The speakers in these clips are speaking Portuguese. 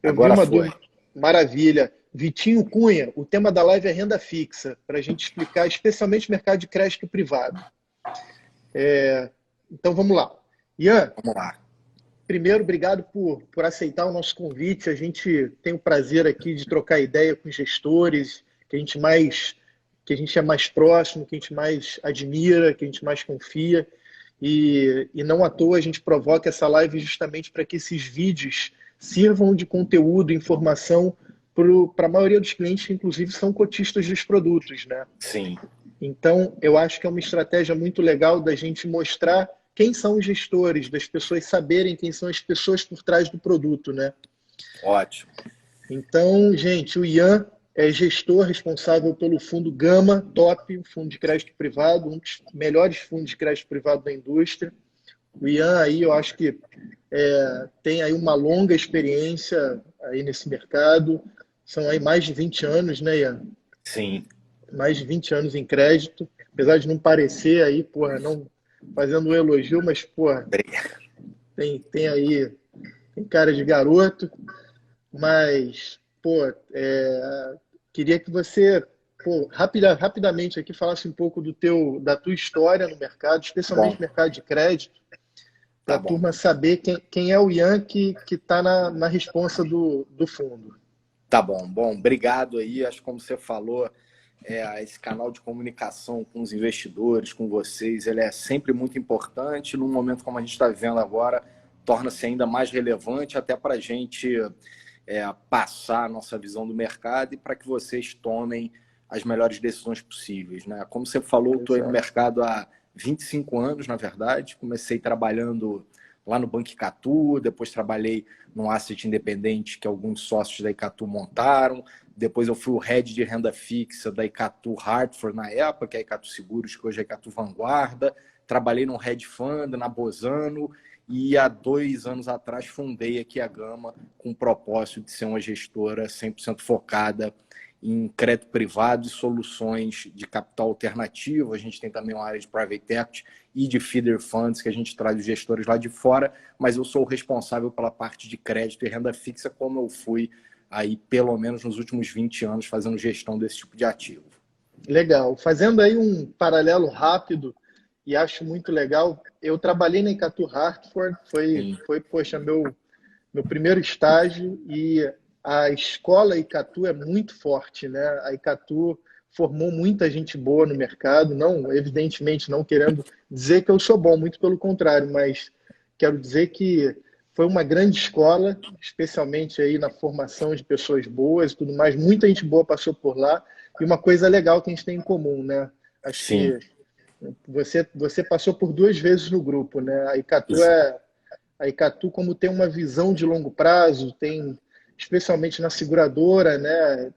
Eu vi Agora uma foi. dúvida. Maravilha. Vitinho Cunha, o tema da live é renda fixa, para a gente explicar especialmente o mercado de crédito privado. Então vamos lá. Ian, Vamos lá. primeiro, obrigado por aceitar o nosso convite. A gente tem o prazer aqui de trocar ideia com gestores que a gente é mais próximo, que a gente mais admira, que a gente mais confia. E não à toa a gente provoca essa live justamente para que esses vídeos sirvam de conteúdo, informação para a maioria dos clientes, que inclusive são cotistas dos produtos, né? Sim, Então, eu acho que é uma estratégia muito legal da gente mostrar quem são os gestores, das pessoas saberem quem são as pessoas por trás do produto, né? ótimo. Então, gente, o Ian é gestor responsável pelo fundo Gama Top, um fundo de crédito privado, um dos melhores fundos de crédito privado da indústria. O Ian aí, eu acho que tem aí uma longa experiência aí nesse mercado. São aí mais de 20 anos, né, Ian? Sim. Mais de 20 anos em crédito. Apesar de não parecer aí, porra, não fazendo um elogio, mas, porra, tem aí, tem cara de garoto. Mas, pô, queria que você, pô, rapidamente aqui falasse um pouco da tua história no mercado, especialmente Bom, no mercado de crédito, para tá a bom. turma saber quem é o Ian que está na responsa do fundo. Tá bom. Bom, obrigado aí. Acho que como você falou, esse canal de comunicação com os investidores, com vocês, ele é sempre muito importante. Num momento como a gente está vivendo agora, torna-se ainda mais relevante até para a gente passar a nossa visão do mercado e para que vocês tomem as melhores decisões possíveis, né? Como você falou, estou aí no Exato. mercado há 25 anos, na verdade. Comecei trabalhando lá no Banco Icatu, depois trabalhei num asset independente que alguns sócios da Icatu montaram. Depois eu fui o head de renda fixa da Icatu Hartford na época, que é a Icatu Seguros, que hoje é a Icatu Vanguarda. Trabalhei num hedge fund na Bozano e há 2 anos atrás fundei aqui a Gama com o propósito de ser uma gestora 100% focada em crédito privado e soluções de capital alternativo. A gente tem também uma área de private equity e de feeder funds que a gente traz os gestores lá de fora, mas eu sou o responsável pela parte de crédito e renda fixa, como eu fui aí pelo menos nos últimos 20 anos fazendo gestão desse tipo de ativo. Legal. Fazendo aí um paralelo rápido, e acho muito legal, eu trabalhei na Icatu Hartford, Sim, poxa, meu primeiro estágio, e a escola Icatu é muito forte, né? A Icatu formou muita gente boa no mercado, não, evidentemente, não querendo dizer que eu sou bom, muito pelo contrário, mas quero dizer que foi uma grande escola, especialmente aí na formação de pessoas boas e tudo mais. Muita gente boa passou por lá, e uma coisa legal que a gente tem em comum, né? Acho sim, que você passou por 2 vezes no grupo, né? exato. A Icatu, como tem uma visão de longo prazo, tem, especialmente na seguradora, né,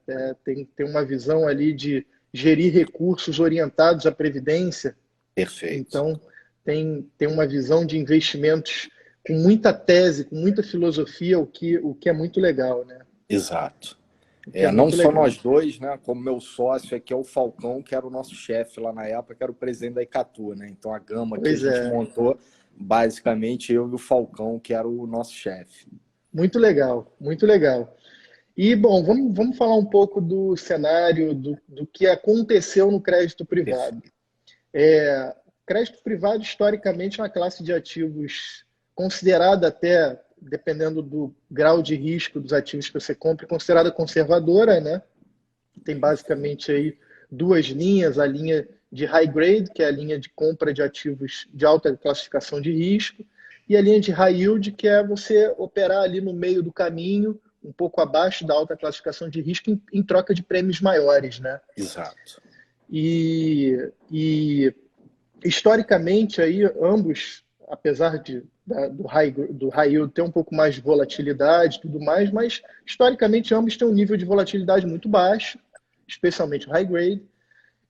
tem uma visão ali de gerir recursos orientados à previdência. Perfeito. Então, tem uma visão de investimentos com muita tese, com muita filosofia, o que é muito legal, né? Exato. O que é Não muito só legal. nós dois, né? Como meu sócio aqui é o Falcão, que era o nosso chefe lá na época, que era o presidente da Icatu, né? Então a gama que a Pois gente é, montou, basicamente eu e o Falcão, que era o nosso chefe. muito legal, muito legal. E, bom, vamos falar um pouco do cenário, do que aconteceu no crédito privado. Perfeito. Crédito privado, historicamente, é uma classe de ativos considerada até, dependendo do grau de risco dos ativos que você compra, considerada conservadora, né? Tem basicamente aí duas linhas, a linha de high grade, que é a linha de compra de ativos de alta classificação de risco, e a linha de high yield, que é você operar ali no meio do caminho, um pouco abaixo da alta classificação de risco, em troca de prêmios maiores, né? Exato. E historicamente aí ambos, apesar do high yield ter um pouco mais de volatilidade e tudo mais, mas historicamente ambos têm um nível de volatilidade muito baixo, especialmente o high grade.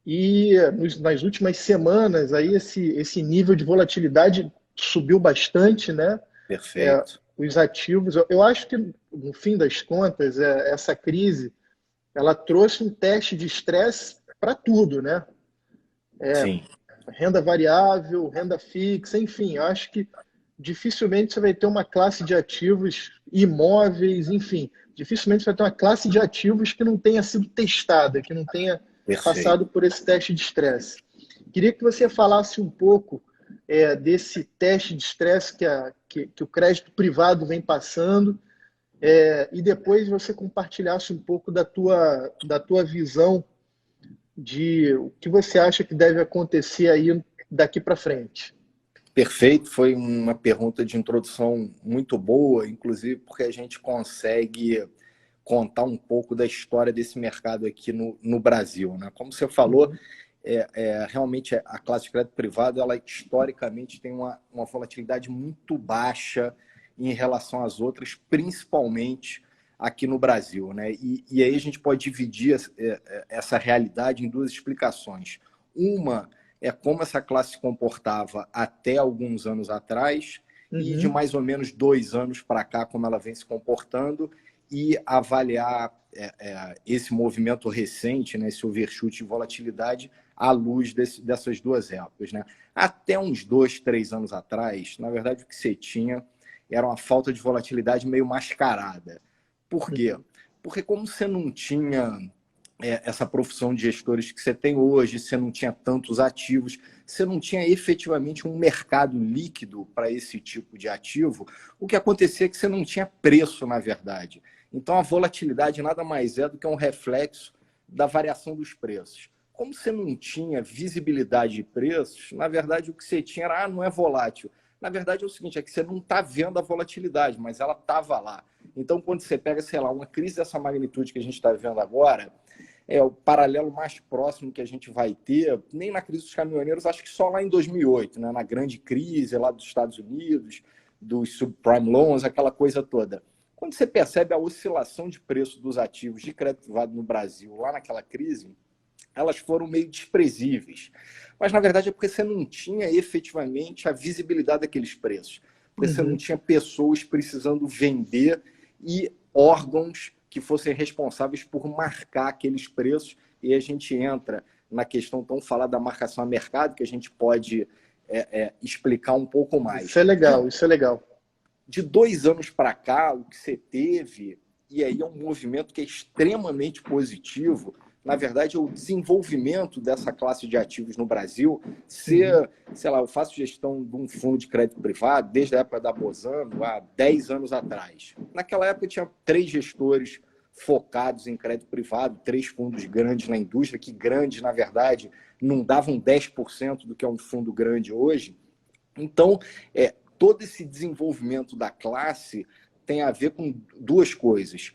E nas últimas semanas aí esse nível de volatilidade subiu bastante, né? Perfeito. Os ativos, eu acho que no fim das contas essa crise ela trouxe um teste de estresse para tudo, né? Sim. Renda variável, renda fixa, enfim, eu acho que dificilmente você vai ter uma classe de ativos imóveis, enfim, dificilmente você vai ter uma classe de ativos que não tenha sido testada, que não tenha Perfeito. passado por esse teste de estresse. Queria que você falasse um pouco desse teste de estresse que o crédito privado vem passando, e depois você compartilhasse um pouco da tua visão de o que você acha que deve acontecer aí daqui para frente. Perfeito, foi uma pergunta de introdução muito boa, inclusive porque a gente consegue contar um pouco da história desse mercado aqui no Brasil, né? Como você falou, realmente a classe de crédito privado, ela historicamente tem uma volatilidade muito baixa em relação às outras, principalmente aqui no Brasil, né? E aí a gente pode dividir essa realidade em duas explicações. Uma é como essa classe se comportava até alguns anos atrás, e de mais ou menos 2 anos para cá, como ela vem se comportando, e avaliar esse movimento recente, né, esse overshoot de volatilidade, à luz dessas duas épocas. Né? Até uns 2, 3 anos atrás, na verdade, o que você tinha era uma falta de volatilidade meio mascarada. Por quê? Porque como você não tinha essa profissão de gestores que você tem hoje, você não tinha tantos ativos, você não tinha efetivamente um mercado líquido para esse tipo de ativo, o que acontecia é que você não tinha preço, na verdade. Então, a volatilidade nada mais é do que um reflexo da variação dos preços. Como você não tinha visibilidade de preços, na verdade, o que você tinha era, não é volátil. Na verdade, é o seguinte, é que você não está vendo a volatilidade, mas ela estava lá. Então, quando você pega, sei lá, uma crise dessa magnitude que a gente está vivendo agora, o paralelo mais próximo que a gente vai ter, nem na crise dos caminhoneiros, acho que só lá em 2008, né, na grande crise lá dos Estados Unidos, dos subprime loans, aquela coisa toda. Quando você percebe a oscilação de preço dos ativos de crédito privado no Brasil, lá naquela crise, elas foram meio desprezíveis. Mas, na verdade, é porque você não tinha efetivamente a visibilidade daqueles preços. Porque você não tinha pessoas precisando vender e órgãos que fossem responsáveis por marcar aqueles preços. E a gente entra na questão tão falada da marcação a mercado, que a gente pode explicar um pouco mais. Isso é legal, isso é legal. De 2 anos para cá, o que você teve, e aí é um movimento que é extremamente positivo, na verdade, é o desenvolvimento dessa classe de ativos no Brasil. Sei lá, eu faço gestão de um fundo de crédito privado desde a época da Bozano, há 10 anos atrás. Naquela época, tinha 3 gestores focados em crédito privado, 3 fundos grandes na indústria, que grandes, na verdade, não davam 10% do que é um fundo grande hoje. Então, todo esse desenvolvimento da classe tem a ver com 2 coisas.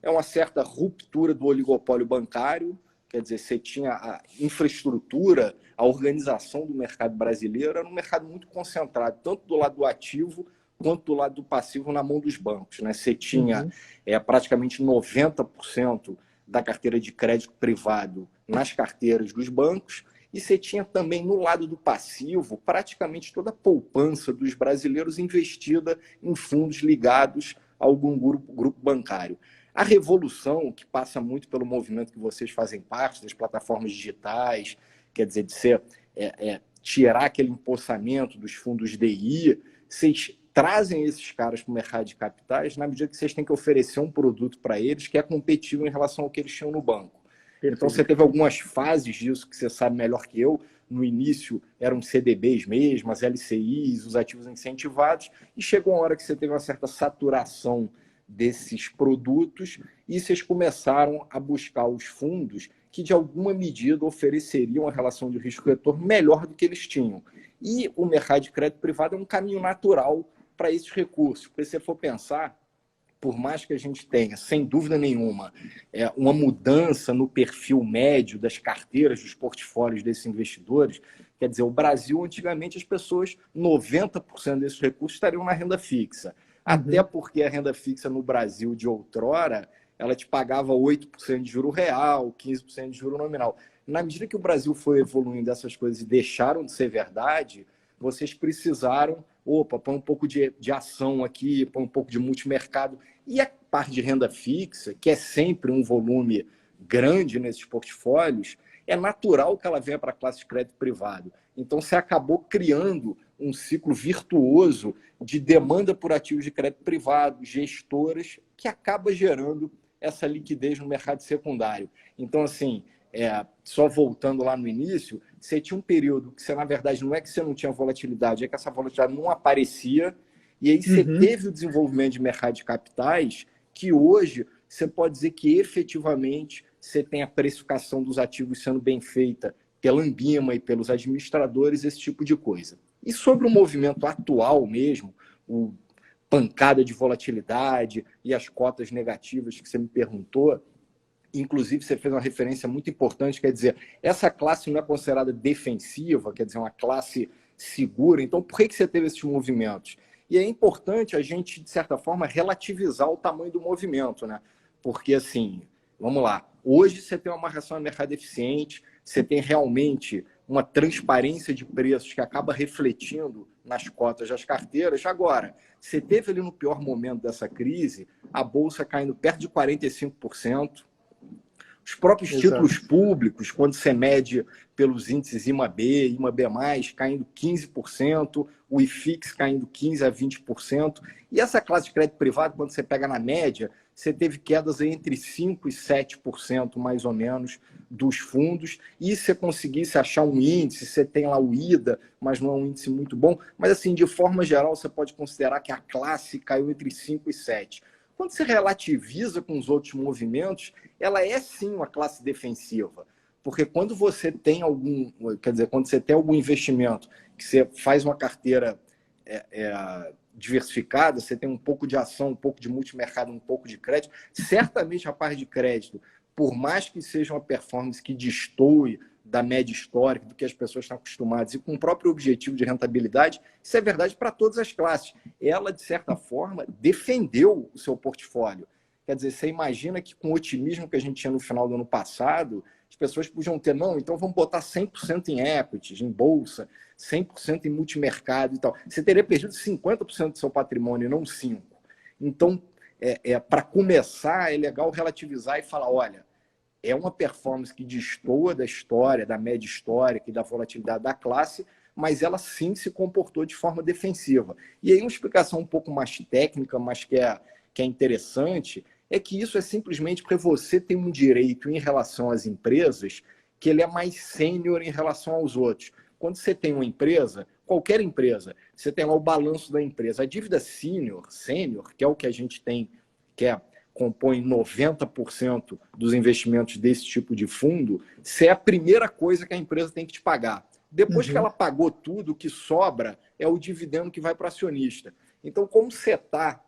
É uma certa ruptura do oligopólio bancário, quer dizer, você tinha a infraestrutura, a organização do mercado brasileiro era um mercado muito concentrado, tanto do lado do ativo quanto do lado do passivo na mão dos bancos. Né? Você tinha praticamente 90% da carteira de crédito privado nas carteiras dos bancos, e você tinha também, no lado do passivo, praticamente toda a poupança dos brasileiros investida em fundos ligados a algum grupo bancário. A revolução, que passa muito pelo movimento que vocês fazem parte, das plataformas digitais, quer dizer, de ser, tirar aquele empossamento dos fundos DI, vocês trazem esses caras para o mercado de capitais na medida que vocês têm que oferecer um produto para eles que é competitivo em relação ao que eles tinham no banco. Então, você teve algumas fases disso que você sabe melhor que eu. No início, eram CDBs mesmo, as LCIs, os ativos incentivados, e chegou uma hora que você teve uma certa saturação desses produtos e vocês começaram a buscar os fundos que, de alguma medida, ofereceriam a relação de risco-retorno melhor do que eles tinham. E o mercado de crédito privado é um caminho natural para esses recursos. Porque se você for pensar, por mais que a gente tenha, sem dúvida nenhuma, uma mudança no perfil médio das carteiras, dos portfólios desses investidores, quer dizer, o Brasil, antigamente, as pessoas, 90% desses recursos estariam na renda fixa. Até porque a renda fixa no Brasil de outrora, ela te pagava 8% de juro real, 15% de juro nominal. Na medida que o Brasil foi evoluindo essas coisas e deixaram de ser verdade, vocês precisaram, põe um pouco de ação aqui, põe um pouco de multimercado. E a parte de renda fixa, que é sempre um volume grande nesses portfólios, é natural que ela venha para a classe de crédito privado. Então, você acabou criando um ciclo virtuoso de demanda por ativos de crédito privado, gestoras, que acaba gerando essa liquidez no mercado secundário. Então, assim, só voltando lá no início, você tinha um período que você, na verdade, não é que você não tinha volatilidade, é que essa volatilidade não aparecia, e aí você teve o desenvolvimento de mercado de capitais, que hoje você pode dizer que efetivamente você tem a precificação dos ativos sendo bem feita pela Ambima e pelos administradores, esse tipo de coisa. E sobre o movimento atual mesmo, o pancada de volatilidade e as cotas negativas que você me perguntou, inclusive você fez uma referência muito importante, quer dizer, essa classe não é considerada defensiva, quer dizer, uma classe segura, então por que você teve esses movimentos? E é importante a gente, de certa forma, relativizar o tamanho do movimento, né? Porque, assim, vamos lá, hoje você tem uma marcação de mercado eficiente, você tem realmente uma transparência de preços que acaba refletindo nas cotas das carteiras. Agora, você teve ali no pior momento dessa crise, a Bolsa caindo perto de 45%, os próprios títulos públicos, quando você mede pelos índices IMAB, IMAB+, caindo 15%, o IFIX caindo 15% a 20%. E essa classe de crédito privado, quando você pega na média, você teve quedas entre 5% e 7%, mais ou menos, dos fundos. E se você conseguisse achar um índice, você tem lá o IDA, mas não é um índice muito bom. Mas, assim, de forma geral, você pode considerar que a classe caiu entre 5% e 7%. Quando você relativiza com os outros movimentos, ela é sim uma classe defensiva. Porque quando você tem quando você tem algum investimento, que você faz uma carteira diversificada, você tem um pouco de ação, um pouco de multimercado, um pouco de crédito, certamente a parte de crédito, por mais que seja uma performance que destoe da média histórica, do que as pessoas estão acostumadas, e com o próprio objetivo de rentabilidade, isso é verdade para todas as classes. Ela, de certa forma, defendeu o seu portfólio. Quer dizer, você imagina que com o otimismo que a gente tinha no final do ano passado, as pessoas podiam ter, não, então vamos botar 100% em equities, em bolsa, 100% em multimercado e tal. Você teria perdido 50% do seu patrimônio, não 5%. Então, para começar, é legal relativizar e falar, olha, é uma performance que destoa da história, da média histórica e da volatilidade da classe, mas ela sim se comportou de forma defensiva. E aí uma explicação um pouco mais técnica, mas que é interessante, é que isso é simplesmente porque você tem um direito em relação às empresas que ele é mais sênior em relação aos outros. Quando você tem uma empresa, qualquer empresa, você tem lá o balanço da empresa. A dívida sênior, que é o que a gente tem, compõe 90% dos investimentos desse tipo de fundo, isso é a primeira coisa que a empresa tem que te pagar. Depois que ela pagou tudo, o que sobra é o dividendo que vai para o acionista. Então, como você está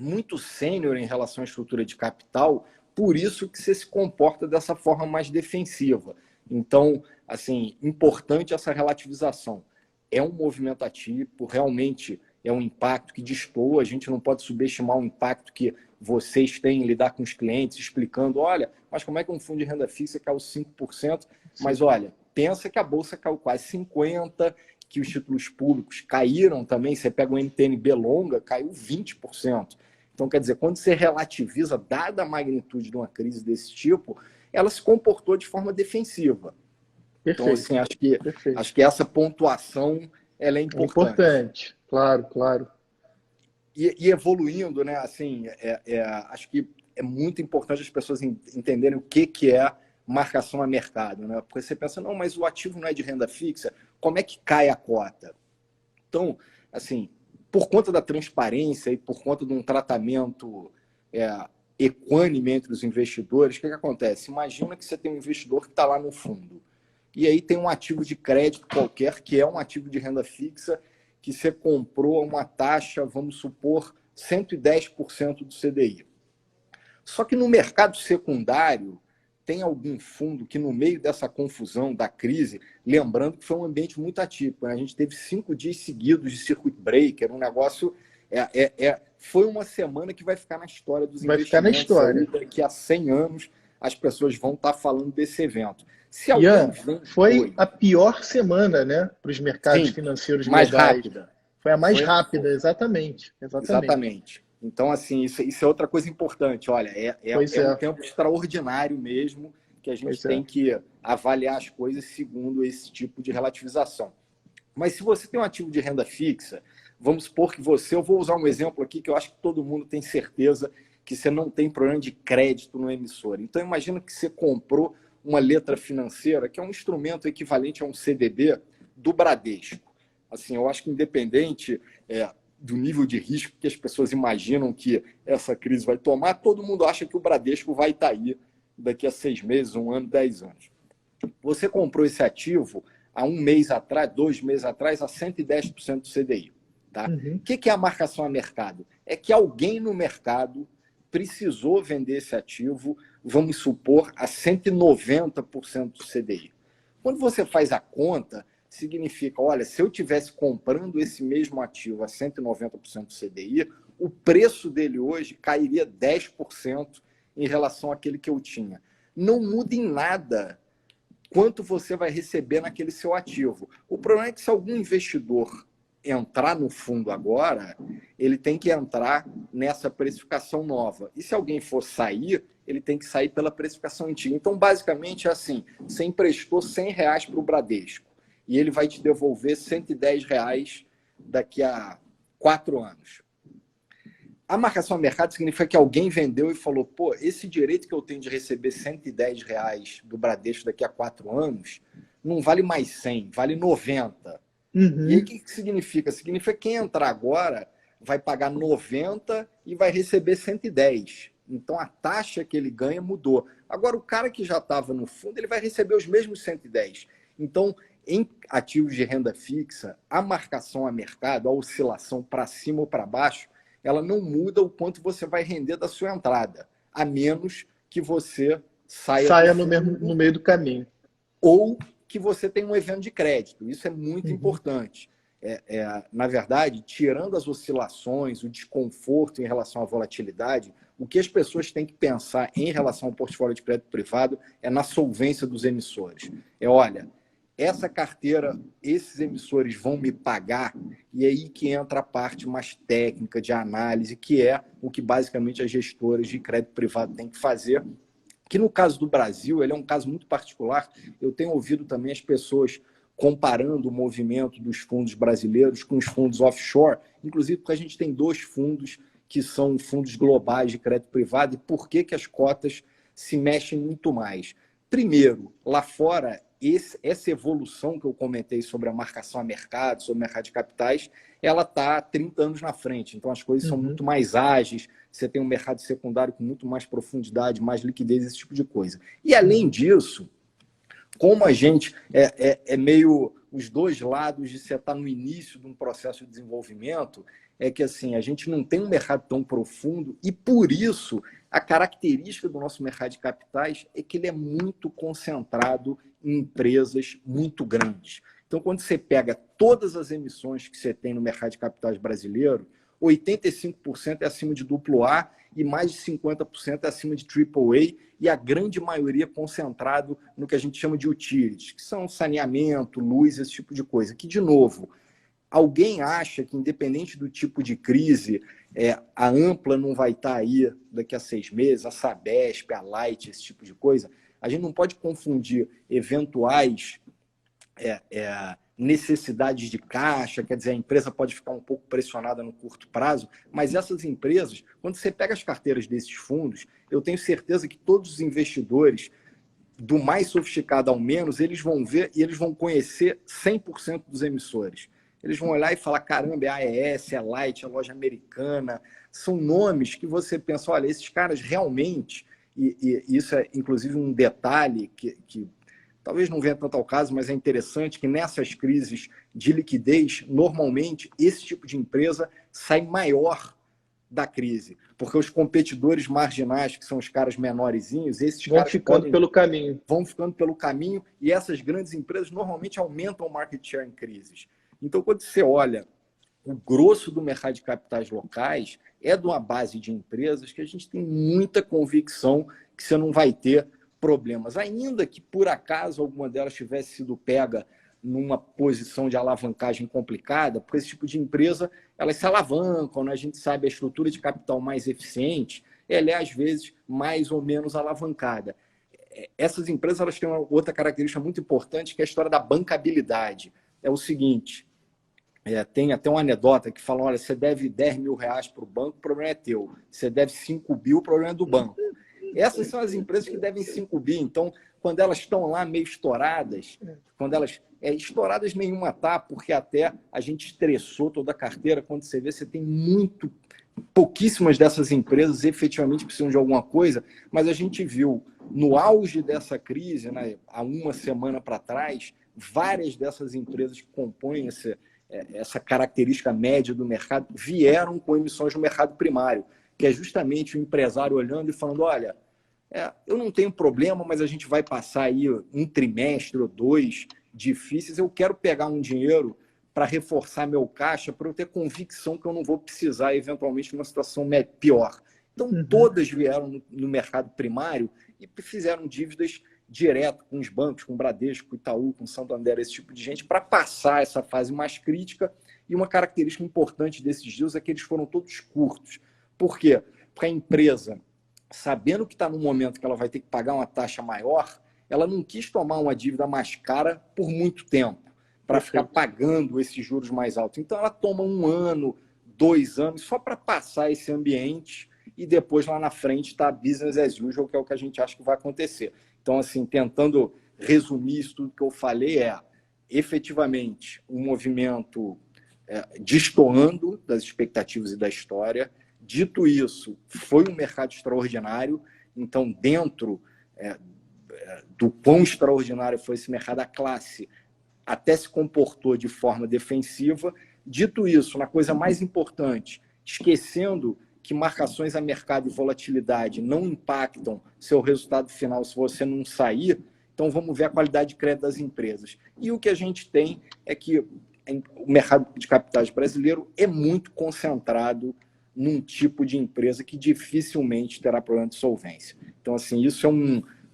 muito sênior em relação à estrutura de capital, por isso que você se comporta dessa forma mais defensiva. Então, assim, importante essa relativização. É um movimento atípico, realmente é um impacto que destoa, a gente não pode subestimar o impacto que vocês têm em lidar com os clientes, explicando, olha, mas como é que um fundo de renda fixa caiu 5%? Mas olha, pensa que a Bolsa caiu quase 50%, que os títulos públicos caíram também, você pega o NTN-B longa, caiu 20%. Então, quer dizer, quando você relativiza, dada a magnitude de uma crise desse tipo, ela se comportou de forma defensiva. Perfeito. Então, assim, acho que essa pontuação ela é importante. É importante, claro. E evoluindo, né? Assim, acho que é muito importante as pessoas entenderem o que é marcação a mercado, né? Porque você pensa, não, mas o ativo não é de renda fixa, como é que cai a cota? Então, assim, por conta da transparência e por conta de um tratamento equânime entre os investidores, o que acontece? Imagina que você tem um investidor que está lá no fundo, e aí tem um ativo de crédito qualquer, que é um ativo de renda fixa, que você comprou a uma taxa, vamos supor, 110% do CDI. Só que no mercado secundário, tem algum fundo que, no meio dessa confusão da crise, lembrando que foi um ambiente muito atípico, né? A gente teve 5 dias seguidos de circuit breaker, um negócio... foi uma semana que vai ficar na história dos investimentos. Vai ficar na história. Daqui a 100 anos, as pessoas vão estar falando desse evento. Ian, foi a pior semana, né, para os mercados financeiros mais globais. Rápida. Foi a mais rápida, exatamente. Então, assim, isso é outra coisa importante. Olha, é um tempo extraordinário mesmo, que a gente tem que avaliar as coisas segundo esse tipo de relativização. Mas se você tem um ativo de renda fixa, vamos supor que eu vou usar um exemplo aqui que eu acho que todo mundo tem certeza que você não tem problema de crédito no emissor. Então, imagina que você comprou uma letra financeira, que é um instrumento equivalente a um CDB do Bradesco. Assim, eu acho que independente do nível de risco que as pessoas imaginam que essa crise vai tomar, todo mundo acha que o Bradesco vai estar aí daqui a 6 meses, 1 ano, 10 anos. Você comprou esse ativo há 1 mês atrás, 2 meses atrás, a 110% do CDI. Tá? Uhum. O que é a marcação a mercado? É que alguém no mercado precisou vender esse ativo, vamos supor, a 190% do CDI. Quando você faz a conta, significa, olha, se eu tivesse comprando esse mesmo ativo a 190% do CDI, o preço dele hoje cairia 10% em relação àquele que eu tinha. Não muda em nada quanto você vai receber naquele seu ativo. O problema é que se algum investidor entrar no fundo agora, ele tem que entrar nessa precificação nova. E se alguém for sair, ele tem que sair pela precificação antiga. Então, basicamente, é assim, você emprestou R$100 para o Bradesco e ele vai te devolver R$110 daqui a 4 anos. A marcação a mercado significa que alguém vendeu e falou, pô, esse direito que eu tenho de receber R$110 do Bradesco daqui a 4 anos não vale mais 100, vale 90. Uhum. E aí o que significa? Significa que quem entrar agora vai pagar 90 e vai receber 110. Então a taxa que ele ganha mudou. Agora o cara que já estava no fundo, ele vai receber os mesmos 110. Então, em ativos de renda fixa, a marcação a mercado, a oscilação para cima ou para baixo, ela não muda o quanto você vai render da sua entrada, a menos que você saia no meio do caminho. Ou que você tenha um evento de crédito. Isso é muito importante. Na verdade, tirando as oscilações, o desconforto em relação à volatilidade, o que as pessoas têm que pensar em relação ao portfólio de crédito privado é na solvência dos emissores. Olha, essa carteira, esses emissores vão me pagar, e é aí que entra a parte mais técnica de análise, que é o que basicamente as gestoras de crédito privado têm que fazer, que no caso do Brasil, ele é um caso muito particular. Eu tenho ouvido também as pessoas comparando o movimento dos fundos brasileiros com os fundos offshore, inclusive porque a gente tem 2 fundos que são fundos globais de crédito privado, e por que as cotas se mexem muito mais? Primeiro, lá fora, essa evolução que eu comentei sobre a marcação a mercado, sobre o mercado de capitais, ela está 30 anos na frente. Então, as coisas são muito mais ágeis, você tem um mercado secundário com muito mais profundidade, mais liquidez, esse tipo de coisa. E, além disso, como a gente é meio os 2 lados de você estar no início de um processo de desenvolvimento, é que assim, a gente não tem um mercado tão profundo e, por isso, a característica do nosso mercado de capitais é que ele é muito concentrado em empresas muito grandes. Então, quando você pega todas as emissões que você tem no mercado de capitais brasileiro, 85% é acima de AA e mais de 50% é acima de AAA, e a grande maioria concentrado no que a gente chama de utilities, que são saneamento, luz, esse tipo de coisa. Que, de novo, alguém acha que, independente do tipo de crise, a Ampla não vai estar aí daqui a 6 meses, a Sabesp, a Light, esse tipo de coisa? A gente não pode confundir eventuais necessidades de caixa, quer dizer, a empresa pode ficar um pouco pressionada no curto prazo, mas essas empresas, quando você pega as carteiras desses fundos, eu tenho certeza que todos os investidores, do mais sofisticado ao menos, eles vão ver e eles vão conhecer 100% dos emissores. Eles vão olhar e falar, caramba, é a AES, é a Light, é a Loja Americana, são nomes que você pensa, olha, esses caras realmente, e isso é inclusive um detalhe que talvez não venha tanto ao caso, mas é interessante que nessas crises de liquidez, normalmente, esse tipo de empresa sai maior da crise, porque os competidores marginais, que são os caras menorzinhos, esses vão caras ficando pelo caminho. Vão ficando pelo caminho, e essas grandes empresas normalmente aumentam o market share em crises. Então, quando você olha o grosso do mercado de capitais locais, é de uma base de empresas que a gente tem muita convicção que você não vai ter problemas. Ainda que, por acaso, alguma delas tivesse sido pega numa posição de alavancagem complicada, porque esse tipo de empresa, elas se alavancam, né? A gente sabe a estrutura de capital mais eficiente, ela é, às vezes, mais ou menos alavancada. Essas empresas elas têm uma outra característica muito importante, que é a história da bancabilidade. é o seguinte, tem até uma anedota que fala, olha, você deve 10 mil reais para o banco, o problema é teu. Você deve 5 mil, o problema é do banco. Essas são as empresas que devem 5 bi. Então, quando elas estão lá meio estouradas, quando elas... estouradas nenhuma tá, porque até a gente estressou toda a carteira. Quando você vê, você tem pouquíssimas dessas empresas efetivamente precisam de alguma coisa, mas a gente viu no auge dessa crise, né, há uma semana para trás, várias dessas empresas que compõem essa característica média do mercado vieram com emissões no mercado primário, que é justamente o empresário olhando e falando, olha, eu não tenho problema, mas a gente vai passar aí um trimestre ou dois difíceis, eu quero pegar um dinheiro para reforçar meu caixa, para eu ter convicção que eu não vou precisar, eventualmente, numa situação pior. Então, todas vieram no mercado primário e fizeram dívidas direto com os bancos, com o Bradesco, com o Itaú, com o Santander, esse tipo de gente, para passar essa fase mais crítica. E uma característica importante desses deals é que eles foram todos curtos. Por quê? Porque a empresa, sabendo que está num momento que ela vai ter que pagar uma taxa maior, ela não quis tomar uma dívida mais cara por muito tempo, para ficar pagando esses juros mais altos. Então, ela toma 1 ano, 2 anos, só para passar esse ambiente e depois, lá na frente, está business as usual, que é o que a gente acha que vai acontecer. Então, assim, tentando resumir isso tudo que eu falei, efetivamente, um movimento destoando das expectativas e da história. Dito isso, foi um mercado extraordinário. Então, dentro do quão extraordinário foi esse mercado, a classe até se comportou de forma defensiva. Dito isso, na coisa mais importante, esquecendo que marcações a mercado e volatilidade não impactam seu resultado final se você não sair, então vamos ver a qualidade de crédito das empresas. E o que a gente tem é que o mercado de capitais brasileiro é muito concentrado num tipo de empresa que dificilmente terá problema de solvência. Então, assim, isso é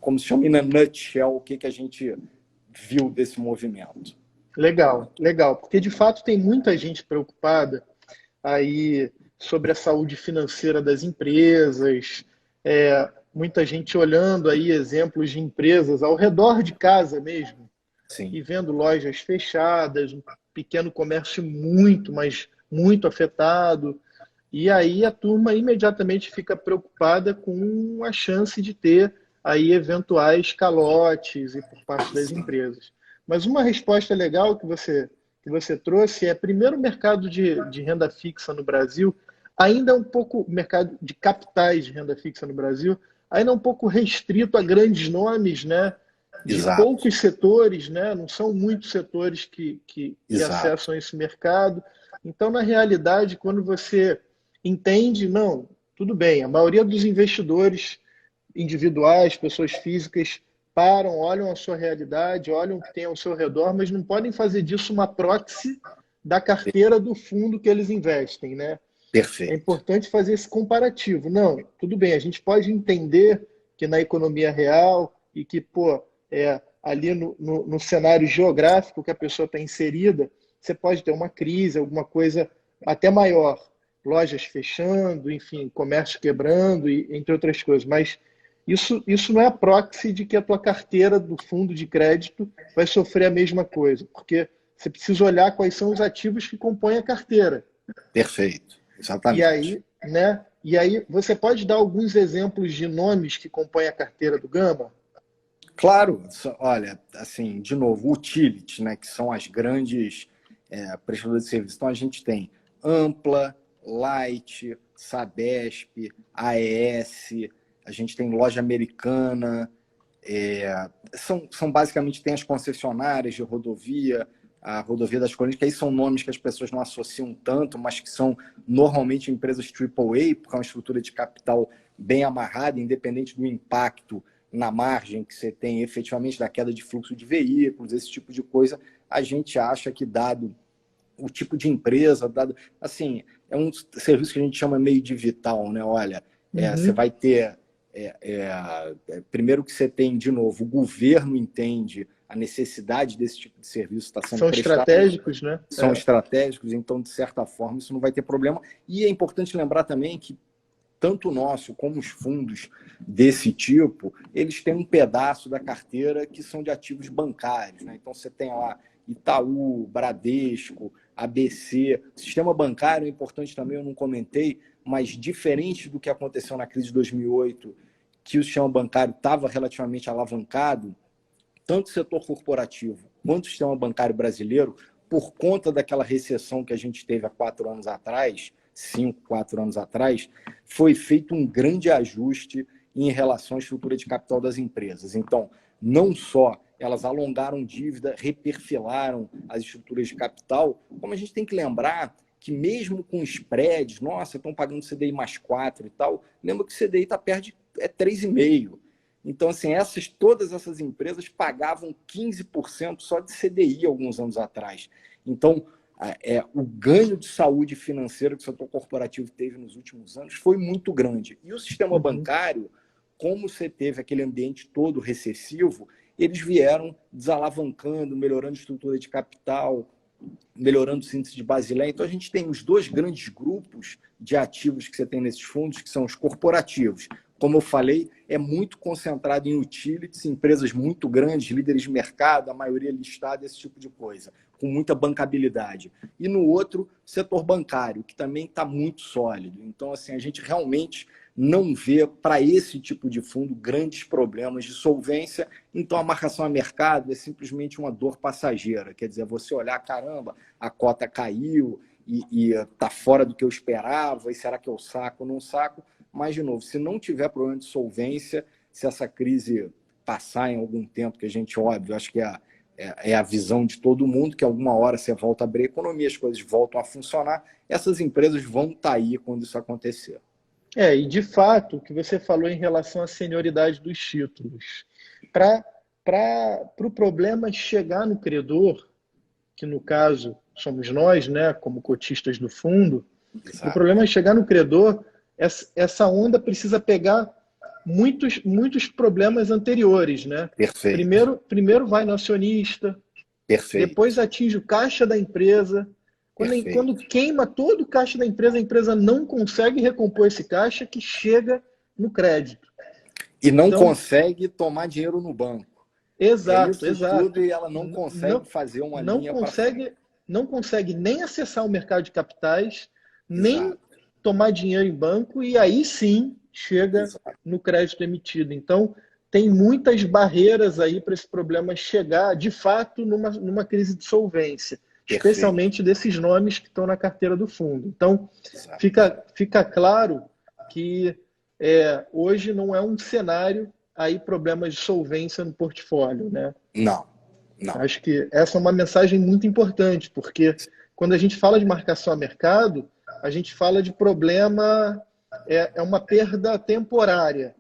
como se chama na nutshell, o que a gente viu desse movimento. Legal, legal. Porque, de fato, tem muita gente preocupada aí sobre a saúde financeira das empresas, muita gente olhando aí exemplos de empresas ao redor de casa mesmo, Sim. E vendo lojas fechadas, um pequeno comércio muito, mas muito afetado. E aí a turma imediatamente fica preocupada com a chance de ter aí eventuais calotes e por parte das empresas. Mas uma resposta legal que você trouxe é, primeiro, o mercado de renda fixa no Brasil ainda é um pouco, o mercado de capitais de renda fixa no Brasil, ainda é um pouco restrito a grandes nomes, né? De Exato. poucos setores, né? Não são muitos setores que acessam esse mercado. Então, na realidade, quando você entende, não, tudo bem, a maioria dos investidores individuais, pessoas físicas, param, olham a sua realidade, olham o que tem ao seu redor, mas não podem fazer disso uma proxy da carteira do fundo que eles investem, né? Perfeito. É importante fazer esse comparativo. Não, tudo bem, a gente pode entender que na economia real e que, ali no cenário geográfico que a pessoa está inserida, você pode ter uma crise, alguma coisa até maior, lojas fechando, enfim, comércio quebrando, entre outras coisas. Mas isso não é a proxy de que a tua carteira do fundo de crédito vai sofrer a mesma coisa, porque você precisa olhar quais são os ativos que compõem a carteira. Perfeito, exatamente. E aí você pode dar alguns exemplos de nomes que compõem a carteira do Gama? Claro, olha, assim, de novo, utility, né, que são as grandes prestadoras de serviço. Então, a gente tem Ampla, Light, Sabesp, AES, a gente tem Loja Americana, são basicamente, tem as concessionárias de rodovia, a Rodovia das Colinas, que aí são nomes que as pessoas não associam tanto, mas que são normalmente empresas AAA, porque é uma estrutura de capital bem amarrada, independente do impacto na margem que você tem efetivamente da queda de fluxo de veículos, esse tipo de coisa. A gente acha que, dado o tipo de empresa, dado, assim, é um serviço que a gente chama meio de vital, né? Olha, você vai ter primeiro que você tem, de novo, o governo entende a necessidade desse tipo de serviço está sendo São prestado. estratégicos, né? São estratégicos, então, de certa forma, isso não vai ter problema. E é importante lembrar também que tanto o nosso como os fundos desse tipo, eles têm um pedaço da carteira que são de ativos bancários, né? Então, você tem lá Itaú, Bradesco, ABC. O sistema bancário é importante também, eu não comentei, mas diferente do que aconteceu na crise de 2008, que o sistema bancário estava relativamente alavancado, tanto o setor corporativo quanto o sistema bancário brasileiro, por conta daquela recessão que a gente teve há 4 anos atrás, 5, 4 anos atrás, foi feito um grande ajuste em relação à estrutura de capital das empresas. Então, não só elas alongaram dívida, reperfilaram as estruturas de capital, como a gente tem que lembrar que mesmo com spreads, nossa, estão pagando CDI mais 4 e tal, lembra que o CDI está perto de 3,5. Então, assim, todas essas empresas pagavam 15% só de CDI alguns anos atrás. Então, o ganho de saúde financeira que o setor corporativo teve nos últimos anos foi muito grande. E o sistema bancário, como você teve aquele ambiente todo recessivo, eles vieram desalavancando, melhorando a estrutura de capital, melhorando o índice de Basileia. Então, a gente tem os 2 grandes grupos de ativos que você tem nesses fundos, que são os corporativos. Como eu falei, é muito concentrado em utilities, empresas muito grandes, líderes de mercado, a maioria listada, esse tipo de coisa, com muita bancabilidade. E no outro, setor bancário, que também está muito sólido. Então, assim, a gente realmente não vê, para esse tipo de fundo, grandes problemas de solvência. Então, a marcação a mercado é simplesmente uma dor passageira. Quer dizer, você olhar, caramba, a cota caiu e está fora do que eu esperava, e será que eu saco ou não saco? Mas, de novo, se não tiver problema de solvência, se essa crise passar em algum tempo, que a gente, óbvio, acho que é a visão de todo mundo, que alguma hora você volta a abrir a economia, as coisas voltam a funcionar, essas empresas vão estar aí quando isso acontecer. E de fato, o que você falou em relação à senioridade dos títulos, para o problema chegar no credor, que no caso somos nós, né, como cotistas do fundo, o problema é chegar no credor, essa onda precisa pegar muitos problemas anteriores, né? Perfeito. Primeiro vai no acionista, Perfeito. Depois atinge o caixa da empresa. Quando queima todo o caixa da empresa, a empresa não consegue recompor esse caixa que chega no crédito. E não consegue tomar dinheiro no banco. Exato, tudo e ela não consegue fazer uma linha para frente. Não consegue nem acessar o mercado de capitais, nem tomar dinheiro em banco, e aí sim chega no crédito emitido. Então, tem muitas barreiras aí para esse problema chegar, de fato, numa crise de solvência, especialmente desses nomes que estão na carteira do fundo. Então, fica claro que hoje não é um cenário aí problemas de solvência no portfólio, né? Não. Acho que essa é uma mensagem muito importante, porque quando a gente fala de marcação a mercado, a gente fala de problema, é uma perda temporária.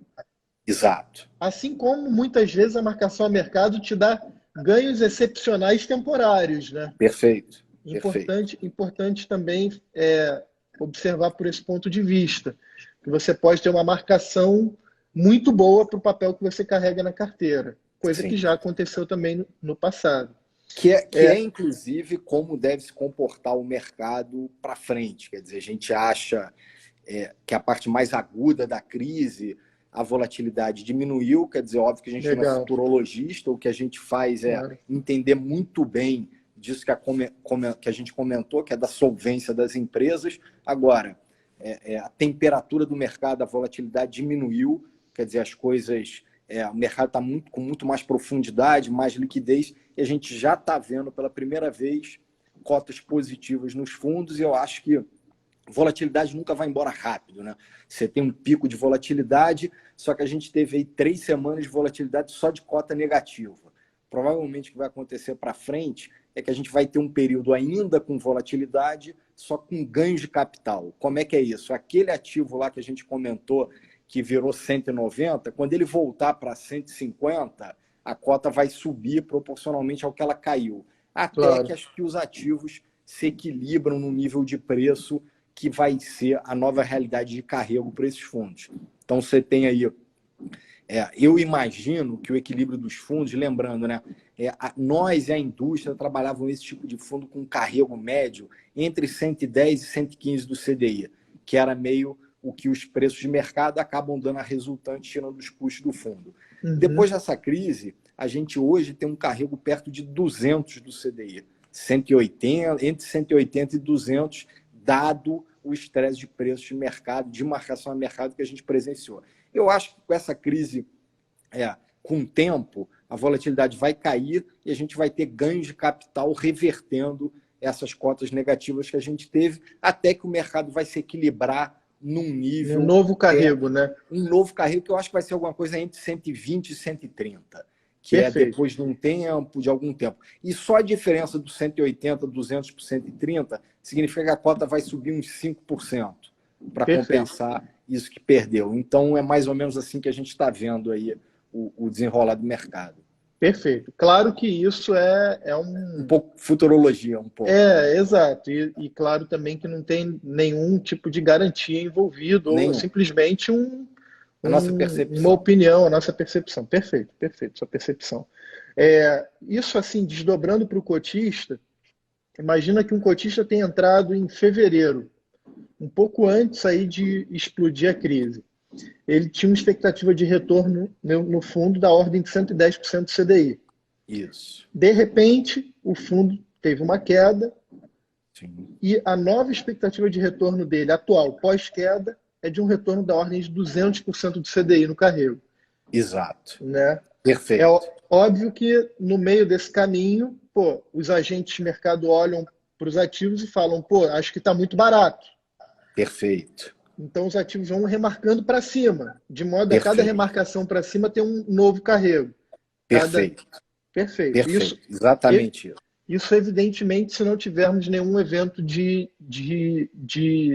Exato. Assim como muitas vezes a marcação a mercado te dá ganhos excepcionais temporários, né? Perfeito. Importante também observar por esse ponto de vista, que você pode ter uma marcação muito boa para o papel que você carrega na carteira, coisa que já aconteceu também no passado. Que é, inclusive, como deve se comportar o mercado para frente. Quer dizer, a gente acha que a parte mais aguda da crise, a volatilidade diminuiu, quer dizer, óbvio que a gente não é futurologista, o que a gente faz é entender muito bem disso que a gente comentou, que é da solvência das empresas. Agora, a temperatura do mercado, a volatilidade diminuiu, quer dizer, as coisas, o mercado está com muito mais profundidade, mais liquidez, e a gente já está vendo pela primeira vez cotas positivas nos fundos, e eu acho que volatilidade nunca vai embora rápido, né? Você tem um pico de volatilidade, só que a gente teve aí 3 semanas de volatilidade só de cota negativa. Provavelmente o que vai acontecer para frente é que a gente vai ter um período ainda com volatilidade, só com ganhos de capital. Como é que é isso? Aquele ativo lá que a gente comentou, que virou 190, quando ele voltar para 150, a cota vai subir proporcionalmente ao que ela caiu. Até que os ativos se equilibram no nível de preço que vai ser a nova realidade de carrego para esses fundos. Então, você tem aí... eu imagino que o equilíbrio dos fundos, lembrando, né, nós e a indústria trabalhavam esse tipo de fundo com carrego médio entre 110 e 115 do CDI, que era meio o que os preços de mercado acabam dando a resultante, tirando os custos do fundo. Uhum. Depois dessa crise, a gente hoje tem um carrego perto de 200 do CDI, 180, entre 180 e 200, dado o estresse de preços de mercado, de marcação a mercado que a gente presenciou. Eu acho que com essa crise, com o tempo, a volatilidade vai cair e a gente vai ter ganhos de capital revertendo essas cotas negativas que a gente teve, até que o mercado vai se equilibrar num nível... Um novo carrego, né? Um novo carrego que eu acho que vai ser alguma coisa entre 120 e 130, que Perfeito. é depois de um tempo, de algum tempo. E só a diferença do 180, 200 por 130 significa que a cota vai subir uns 5% para compensar isso que perdeu. Então, é mais ou menos assim que a gente está vendo aí o desenrolar do mercado. Perfeito. Claro que isso é um pouco futurologia, um pouco. Exato. E claro também que não tem nenhum tipo de garantia envolvido, ou simplesmente uma opinião, a nossa percepção. Perfeito, perfeito, sua percepção. Isso assim, desdobrando para o cotista, imagina que um cotista tenha entrado em fevereiro, um pouco antes aí de explodir a crise. Ele tinha uma expectativa de retorno no fundo da ordem de 110% do CDI. Isso. De repente, o fundo teve uma queda. Sim. E a nova expectativa de retorno dele, atual, pós-queda, é de um retorno da ordem de 200% do CDI no carrego. Exato. Né? Perfeito. É óbvio que no meio desse caminho, os agentes de mercado olham para os ativos e falam, acho que está muito barato. Perfeito. Então, os ativos vão remarcando para cima, de modo a cada remarcação para cima ter um novo carrego. Perfeito. Perfeito. Perfeito. Exatamente isso. Isso, evidentemente, se não tivermos nenhum evento de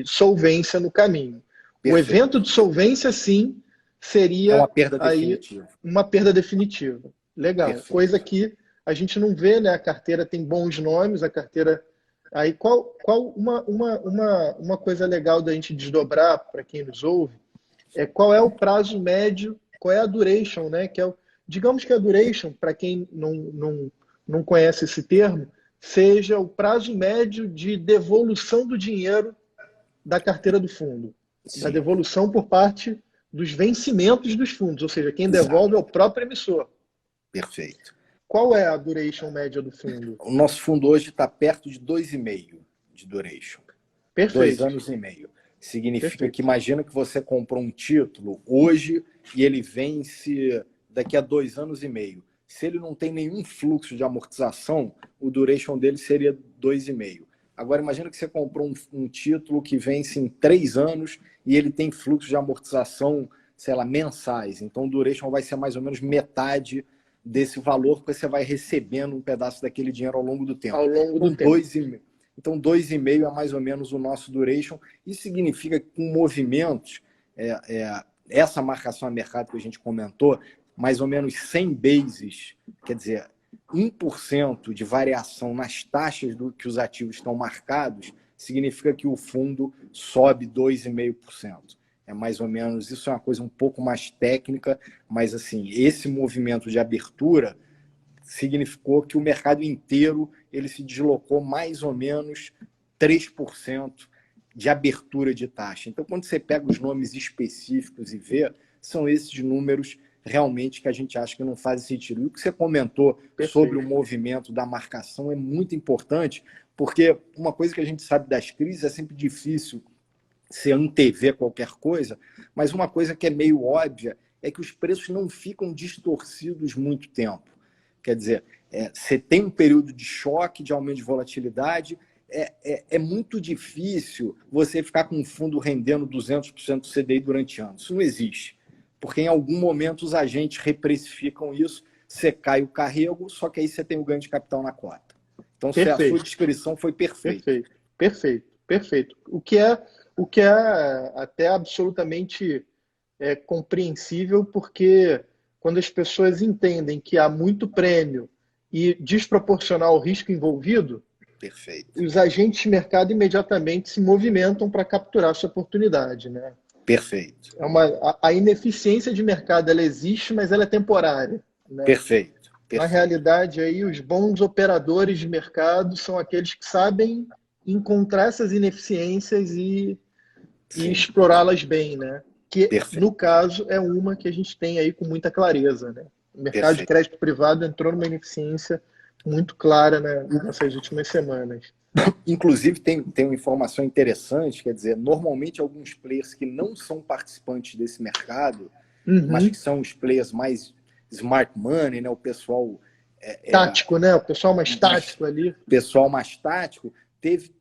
solvência no caminho. Perfeito. O evento de solvência, sim, seria uma perda definitiva. Uma perda definitiva. Legal. Perfeito. Coisa que a gente não vê, né? A carteira tem bons nomes, a carteira... Aí, uma coisa legal da gente desdobrar para quem nos ouve é qual é o prazo médio, qual é a duration, né? Digamos que a duration, para quem não conhece esse termo, seja o prazo médio de devolução do dinheiro da carteira do fundo. Sim. Da devolução por parte dos vencimentos dos fundos, ou seja, quem devolve é o próprio emissor. Perfeito. Qual é a duration média do fundo? O nosso fundo hoje está perto de 2,5 de duration. Perfeito. 2 anos e meio. Significa que imagina que você comprou um título hoje e ele vence daqui a 2 anos e meio. Se ele não tem nenhum fluxo de amortização, o duration dele seria 2,5. Agora, imagina que você comprou um título que vence em 3 anos e ele tem fluxo de amortização, sei lá, mensais. Então, o duration vai ser mais ou menos metade desse valor, porque você vai recebendo um pedaço daquele dinheiro ao longo do tempo. Ao longo do tempo. 2,5. Então, 2,5 é mais ou menos o nosso duration. Isso significa que com movimentos, essa marcação a mercado que a gente comentou, mais ou menos 100 bases, quer dizer, 1% de variação nas taxas que os ativos estão marcados, significa que o fundo sobe 2,5%. É mais ou menos, isso é uma coisa um pouco mais técnica, mas assim, esse movimento de abertura significou que o mercado inteiro ele se deslocou mais ou menos 3% de abertura de taxa. Então, quando você pega os nomes específicos e vê, são esses números realmente que a gente acha que não fazem sentido. E o que você comentou sobre o movimento da marcação é muito importante, porque uma coisa que a gente sabe das crises é sempre difícil se antever qualquer coisa, mas uma coisa que é meio óbvia é que os preços não ficam distorcidos muito tempo. Quer dizer, você tem um período de choque, de aumento de volatilidade, é muito difícil você ficar com um fundo rendendo 200% do CDI durante anos. Isso não existe. Porque em algum momento os agentes reprecificam isso, você cai o carrego, só que aí você tem o ganho de capital na cota. Então, a sua descrição foi perfeita. Perfeito. O que é até absolutamente compreensível, porque quando as pessoas entendem que há muito prêmio e desproporcional ao risco envolvido, os agentes de mercado imediatamente se movimentam para capturar essa oportunidade, né? Perfeito. A ineficiência de mercado ela existe, mas ela é temporária, né? Perfeito. Na realidade, aí, os bons operadores de mercado são aqueles que sabem encontrar essas ineficiências e e Sim, explorá-las bem, né? Que, perfeito, no caso, é uma que a gente tem aí com muita clareza, né? O mercado de perfeito. crédito privado entrou numa ineficiência muito clara, né, nessas últimas semanas. Inclusive, tem uma informação interessante, quer dizer, normalmente alguns players que não são participantes desse mercado, mas que Uhum. são os players mais smart money, né? O pessoal Tático, né? O pessoal mais mais, tático ali. pessoal mais tático, teve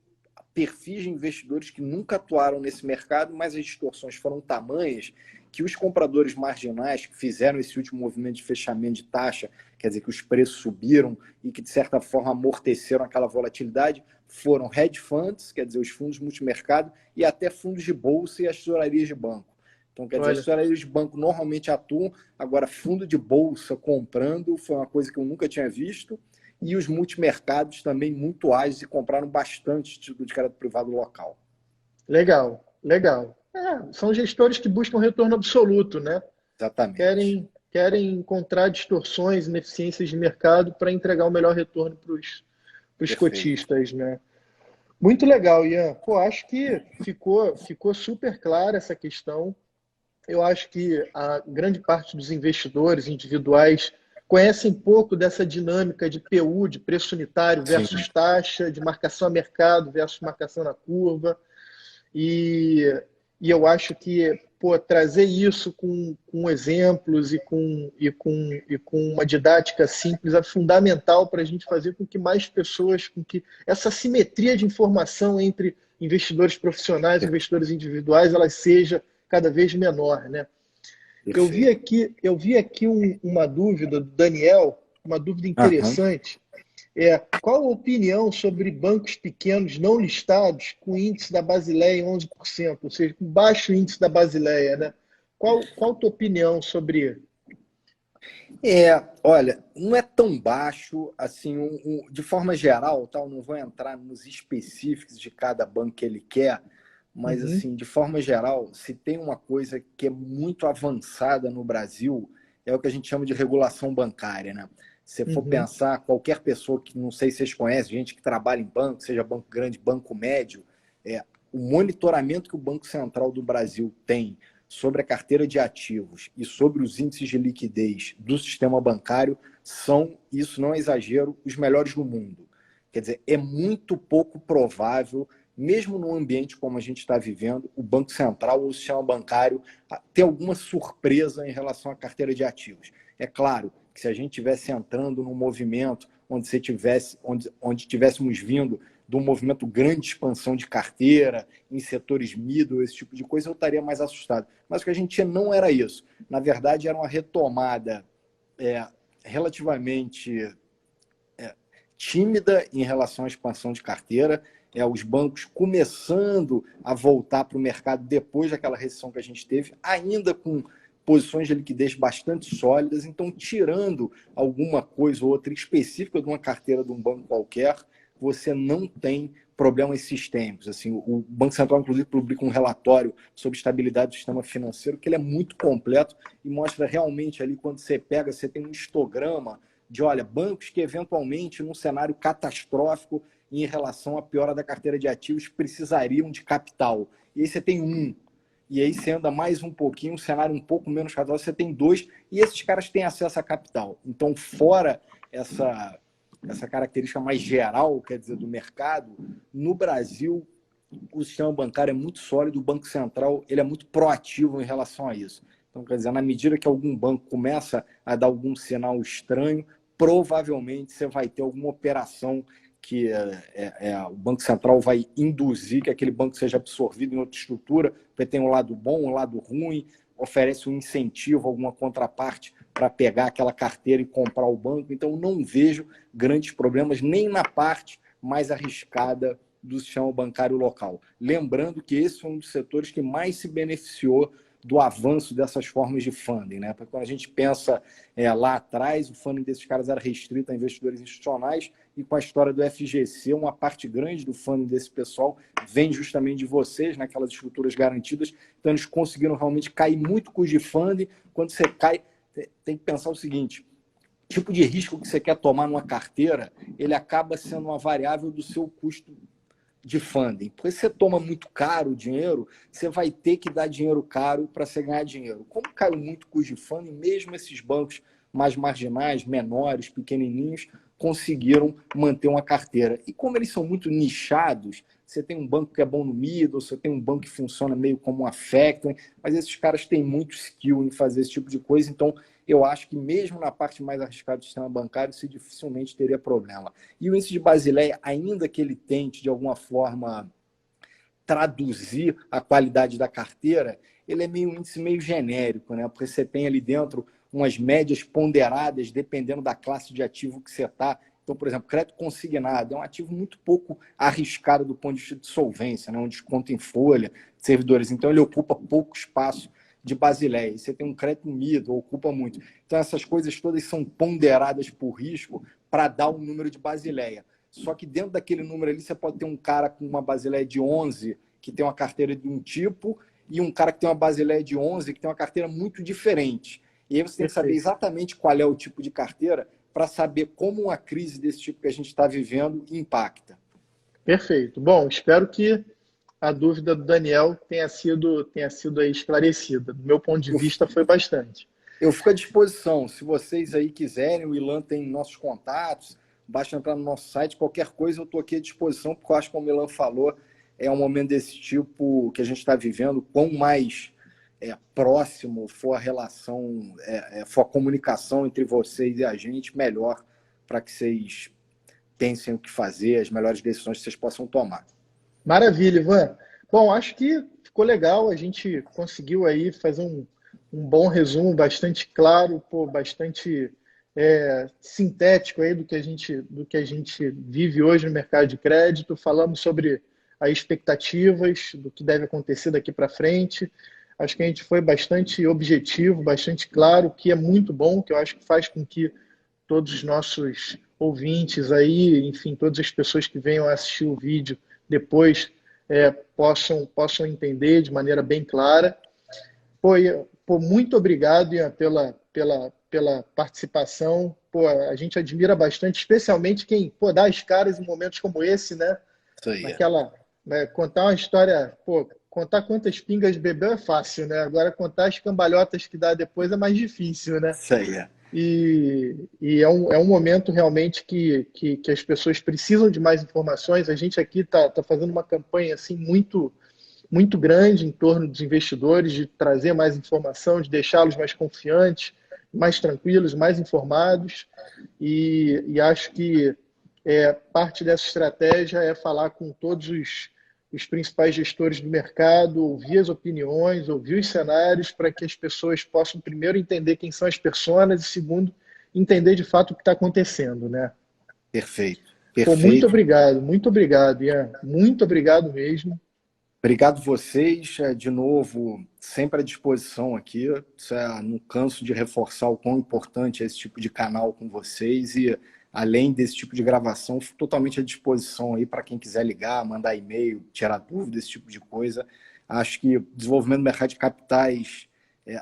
perfis de investidores que nunca atuaram nesse mercado, mas as distorções foram tamanhas que os compradores marginais que fizeram esse último movimento de fechamento de taxa, quer dizer, que os preços subiram e que, de certa forma, amorteceram aquela volatilidade, foram hedge funds, quer dizer, os fundos multimercado, e até fundos de bolsa e as tesourarias de banco. Então, quer dizer, as Olha, tesourarias de banco normalmente atuam, agora, fundo de bolsa comprando foi uma coisa que eu nunca tinha visto, e os multimercados também muito ágeis e compraram bastante título de crédito privado local. legal, legal. É, são gestores que buscam retorno absoluto, né? Exatamente. Querem encontrar distorções, ineficiências de mercado para entregar o melhor retorno para os Perfeito. cotistas, né? Muito legal, Ian. Pô, acho que ficou super clara essa questão. Eu acho que a grande parte dos investidores individuais conhecem pouco dessa dinâmica de PU, de preço unitário Sim, versus taxa, de marcação a mercado versus marcação na curva. E, e eu acho que pô, trazer isso com exemplos e com uma didática simples é fundamental para a gente fazer com que mais pessoas, com que essa simetria de informação entre investidores profissionais e investidores individuais, ela seja cada vez menor, né? perfeito. Eu vi aqui uma dúvida do Daniel, uma dúvida Aham. interessante, qual a opinião sobre bancos pequenos não listados com índice da Basileia em 11%, ou seja, com baixo índice da Basileia, né? Qual a tua opinião sobre? Olha, não é tão baixo assim, de forma geral, tá? Eu não vou entrar nos específicos de cada banco que ele quer, mas Uhum, assim, de forma geral, se tem uma coisa que é muito avançada no Brasil, é o que a gente chama de regulação bancária, né? Se for uhum, pensar, qualquer pessoa que não sei se vocês conhecem, gente que trabalha em banco, seja banco grande, banco médio, o monitoramento que o Banco Central do Brasil tem sobre a carteira de ativos e sobre os índices de liquidez do sistema bancário são, isso não é exagero, os melhores do mundo. Quer dizer, é muito pouco provável, mesmo num ambiente como a gente está vivendo, o Banco Central ou o sistema bancário ter alguma surpresa em relação à carteira de ativos. É claro que se a gente estivesse entrando num movimento onde tivéssemos vindo de um movimento grande de expansão de carteira, em setores middle, esse tipo de coisa, eu estaria mais assustado. Mas o que a gente tinha não era isso. Na verdade, era uma retomada é, relativamente tímida em relação à expansão de carteira, os bancos começando a voltar para o mercado depois daquela recessão que a gente teve, ainda com posições de liquidez bastante sólidas, então tirando alguma coisa ou outra específica de uma carteira de um banco qualquer, você não tem problemas sistêmicos. Assim, o Banco Central, inclusive, publica um relatório sobre estabilidade do sistema financeiro, que ele é muito completo e mostra realmente ali, quando você pega, você tem um histograma de, olha, bancos que eventualmente, num cenário catastrófico em relação à piora da carteira de ativos, precisariam de capital. E aí você tem um. E aí você anda mais um pouquinho, um cenário um pouco menos catastrófico, você tem dois, e esses caras têm acesso a capital. Então, fora essa característica mais geral, quer dizer, do mercado, no Brasil, o sistema bancário é muito sólido, o Banco Central ele é muito proativo em relação a isso. Então, quer dizer, na medida que algum banco começa a dar algum sinal estranho, provavelmente você vai ter alguma operação que o Banco Central vai induzir que aquele banco seja absorvido em outra estrutura, porque tem um lado bom, um lado ruim, oferece um incentivo, alguma contraparte para pegar aquela carteira e comprar o banco. Então, não vejo grandes problemas nem na parte mais arriscada do sistema bancário local. Lembrando que esse foi um dos setores que mais se beneficiou do avanço dessas formas de funding, né? Porque quando a gente pensa lá atrás, o funding desses caras era restrito a investidores institucionais e com a história do FGC, uma parte grande do funding desse pessoal vem justamente de vocês, naquelas estruturas garantidas. Então, eles conseguiram realmente cair muito custo de funding. Quando você cai, tem que pensar o seguinte: tipo de risco que você quer tomar numa carteira, ele acaba sendo uma variável do seu custo de funding. Porque se você toma muito caro o dinheiro, você vai ter que dar dinheiro caro para você ganhar dinheiro. Como caiu muito o custo de funding, mesmo esses bancos mais marginais, menores, pequenininhos, conseguiram manter uma carteira. E como eles são muito nichados, você tem um banco que é bom no middle, você tem um banco que funciona meio como uma factoring, mas esses caras têm muito skill em fazer esse tipo de coisa, então eu acho que mesmo na parte mais arriscada do sistema bancário, isso dificilmente teria problema. E o índice de Basileia, ainda que ele tente, de alguma forma, traduzir a qualidade da carteira, ele é meio um índice meio genérico, né? Porque você tem ali dentro umas médias ponderadas, dependendo da classe de ativo que você está. Então, por exemplo, crédito consignado é um ativo muito pouco arriscado do ponto de vista de solvência, né? Um desconto em folha, de servidores. Então, ele ocupa pouco espaço de Basileia. Você tem um crédito middle, ocupa muito. Então, essas coisas todas são ponderadas por risco para dar um número de Basileia. Só que dentro daquele número ali, você pode ter um cara com uma Basileia de 11, que tem uma carteira de um tipo, e um cara que tem uma Basileia de 11, que tem uma carteira muito diferente. E aí você tem que saber exatamente qual é o tipo de carteira para saber como uma crise desse tipo que a gente está vivendo impacta. Perfeito. Bom, espero que a dúvida do Daniel tenha sido aí esclarecida. Do meu ponto de vista, foi bastante. Eu fico à disposição. Se vocês aí quiserem, o Ilan tem nossos contatos, basta entrar no nosso site, qualquer coisa eu estou aqui à disposição, porque eu acho que, como o Ilan falou, é um momento desse tipo que a gente está vivendo, quão mais próximo for a relação, for a comunicação entre vocês e a gente, melhor para que vocês pensem o que fazer, as melhores decisões que vocês possam tomar. Maravilha, Ivan. Bom, acho que ficou legal, a gente conseguiu aí fazer um bom resumo, bastante claro, bastante sintético aí do que a gente vive hoje no mercado de crédito. Falamos sobre as expectativas do que deve acontecer daqui para frente. Acho que a gente foi bastante objetivo, bastante claro, que é muito bom, que eu acho que faz com que todos os nossos ouvintes aí, enfim, todas as pessoas que venham assistir o vídeo depois possam entender de maneira bem clara. Muito obrigado, Ian, pela participação. A gente admira bastante, especialmente quem dá as caras em momentos como esse, né? Isso aí. Contar uma história, contar quantas pingas bebeu é fácil, né? Agora contar as cambalhotas que dá depois é mais difícil, né? Isso aí. E é um momento realmente que as pessoas precisam de mais informações. A gente aqui está fazendo uma campanha assim, muito, muito grande em torno dos investidores, de trazer mais informação, de deixá-los mais confiantes, mais tranquilos, mais informados. E acho que parte dessa estratégia é falar com todos os principais gestores do mercado, ouvir as opiniões, ouvir os cenários, para que as pessoas possam, primeiro, entender quem são as pessoas e, segundo, entender de fato o que está acontecendo, né? Perfeito. Muito obrigado, Ian. Muito obrigado mesmo. Obrigado vocês, de novo, sempre à disposição aqui. Não canso de reforçar o quão importante é esse tipo de canal com vocês e, além desse tipo de gravação, fico totalmente à disposição aí para quem quiser ligar, mandar e-mail, tirar dúvida, esse tipo de coisa. Acho que o desenvolvimento do mercado de capitais,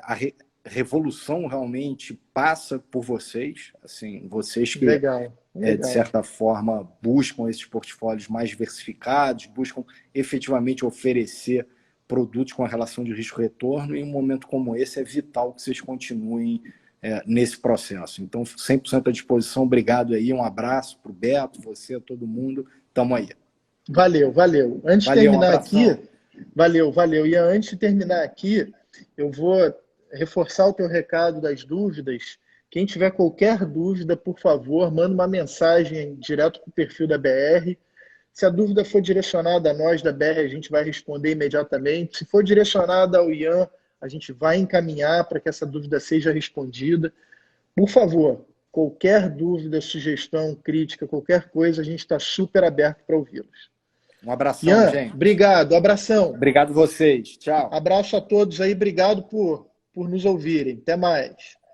a revolução realmente passa por vocês, assim, vocês que, Legal. de certa forma, buscam esses portfólios mais diversificados, buscam efetivamente oferecer produtos com a relação de risco-retorno, e em um momento como esse é vital que vocês continuem nesse processo. Então, 100% à disposição. Obrigado aí, um abraço para o Beto, você, todo mundo. Tamo aí. Valeu. Antes de terminar aqui, valeu. E antes de terminar aqui, eu vou reforçar o teu recado das dúvidas. Quem tiver qualquer dúvida, por favor, manda uma mensagem direto para o perfil da BR. Se a dúvida for direcionada a nós da BR, a gente vai responder imediatamente. Se for direcionada ao Ian, a gente vai encaminhar para que essa dúvida seja respondida. Por favor, qualquer dúvida, sugestão, crítica, qualquer coisa, a gente está super aberto para ouvi-los. Um abração, Ian, gente. Obrigado, abração. Obrigado vocês. Tchau. Abraço a todos aí, obrigado por nos ouvirem. Até mais.